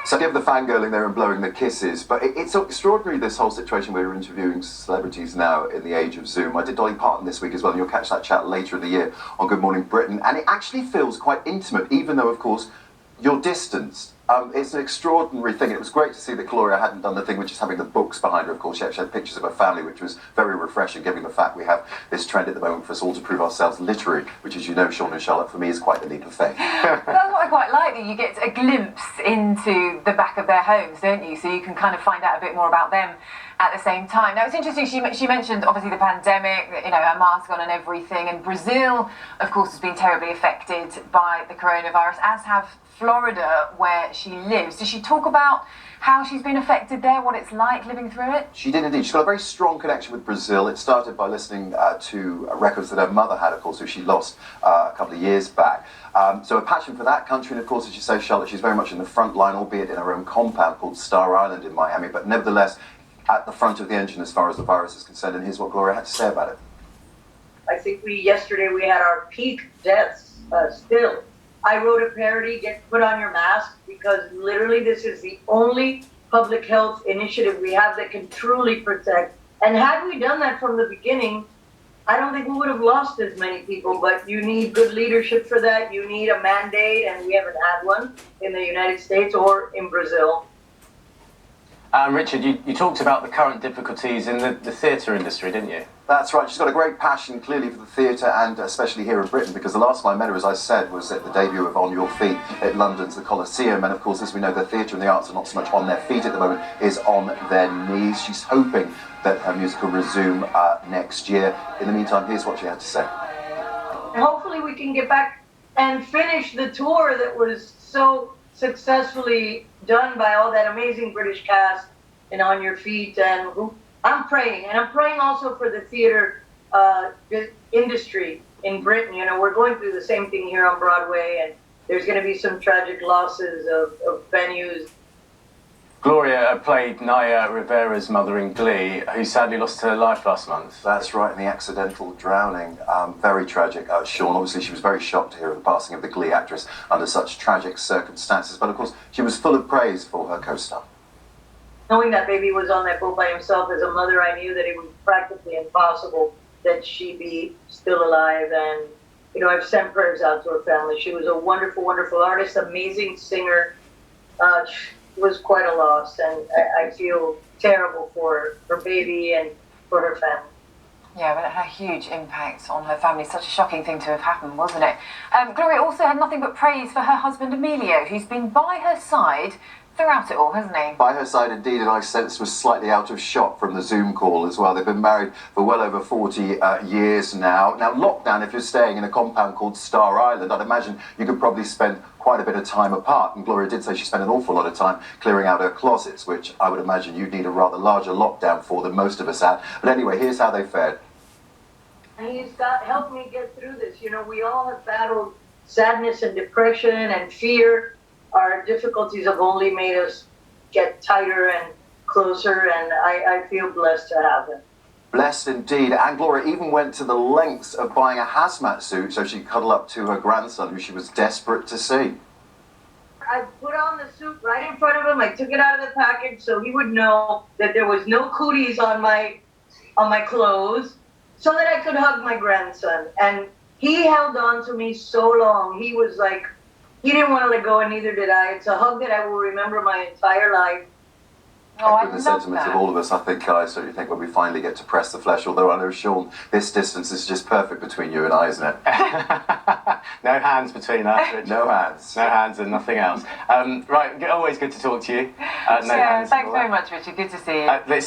So give the fangirling there and blowing the kisses, but it's extraordinary, this whole situation where we're interviewing celebrities now in the age of Zoom. I did Dolly Parton this week as well, and you'll catch that chat later in the year on Good Morning Britain, and it actually feels quite intimate, even though, of course, you're distanced. It's an extraordinary thing. It was great to see that Gloria hadn't done the thing which is having the books behind her, of course. She actually had pictures of her family, which was very refreshing, given the fact we have this trend at the moment for us all to prove ourselves literary, which, as you know, Sean and Charlotte, for me is quite the leap of faith. That's what I quite like, that you get a glimpse into the back of their homes, don't you? So you can kind of find out a bit more about them at the same time. Now, it's interesting, she mentioned, obviously, the pandemic, you know, her mask on and everything, and Brazil, of course, has been terribly affected by the coronavirus, as have Florida, where she lives. Does she talk about how she's been affected there, what it's like living through it? She did indeed. She's got a very strong connection with Brazil. It started by listening to records that her mother had, of course, who she lost a couple of years back. So a passion for that country, and of course, as you say, Charlotte, she's very much in the front line, albeit in her own compound called Star Island in Miami, but nevertheless at the front of the engine as far as the virus is concerned, and here's what Gloria had to say about it. I think yesterday we had our peak deaths still. I wrote a parody, Put On Your Mask, because literally this is the only public health initiative we have that can truly protect. And had we done that from the beginning, I don't think we would have lost as many people, but you need good leadership for that. You need a mandate, and we haven't had one in the United States or in Brazil. Richard, you talked about the current difficulties in the theatre industry, didn't you? That's right. She's got a great passion, clearly, for the theatre, and especially here in Britain, because the last time I met her, as I said, was at the debut of On Your Feet at London's The Coliseum, and of course, as we know, the theatre and the arts are not so much on their feet at the moment, is on their knees. She's hoping that her music will resume next year. In the meantime, here's what she had to say. Hopefully we can get back and finish the tour that was so successfully done by all that amazing British cast and On Your Feet, and I'm praying, and I'm praying also for the theater industry in Britain. You know, we're going through the same thing here on Broadway, and there's going to be some tragic losses of venues. Gloria played Naya Rivera's mother in Glee, who sadly lost her life last month. That's right, in the accidental drowning. Very tragic, Sean. Obviously, she was very shocked to hear of the passing of the Glee actress under such tragic circumstances, but of course, she was full of praise for her co-star. Knowing that baby was on that boat by himself, as a mother, I knew that it was practically impossible that she be still alive. And, you know, I've sent prayers out to her family. She was a wonderful, wonderful artist, amazing singer. It was quite a loss, and I feel terrible for her baby and for her family. Yeah, but it had a huge impact on her family. Such a shocking thing to have happened, wasn't it? Gloria also had nothing but praise for her husband Emilio, who's been by her side throughout it all, hasn't he? By her side, indeed, and I sense was slightly out of shot from the Zoom call as well. They've been married for well over 40 years now. Now, lockdown, if you're staying in a compound called Star Island, I'd imagine you could probably spend quite a bit of time apart. And Gloria did say she spent an awful lot of time clearing out her closets, which I would imagine you'd need a rather larger lockdown for than most of us had. But anyway, here's how they fared. He's helped me get through this. You know, we all have battled sadness and depression and fear. Our difficulties have only made us get tighter and closer, and I feel blessed to have him. Blessed indeed. And Gloria even went to the lengths of buying a hazmat suit so she could cuddle up to her grandson, who she was desperate to see. I put on the suit right in front of him. I took it out of the package so he would know that there was no cooties on my clothes, so that I could hug my grandson. And he held on to me so long. He was like, he didn't want to let go, and neither did I. It's a hug that I will remember my entire life. Oh, I the love sentiments that. of all of us, I think, I certainly think when we finally get to press the flesh, although I know, Sean, this distance is just perfect between you and I, isn't it? No hands between us, Richard. No hands. No hands and nothing else. Right, always good to talk to you. No Yeah, hands thanks very much, Richard. Good to see you.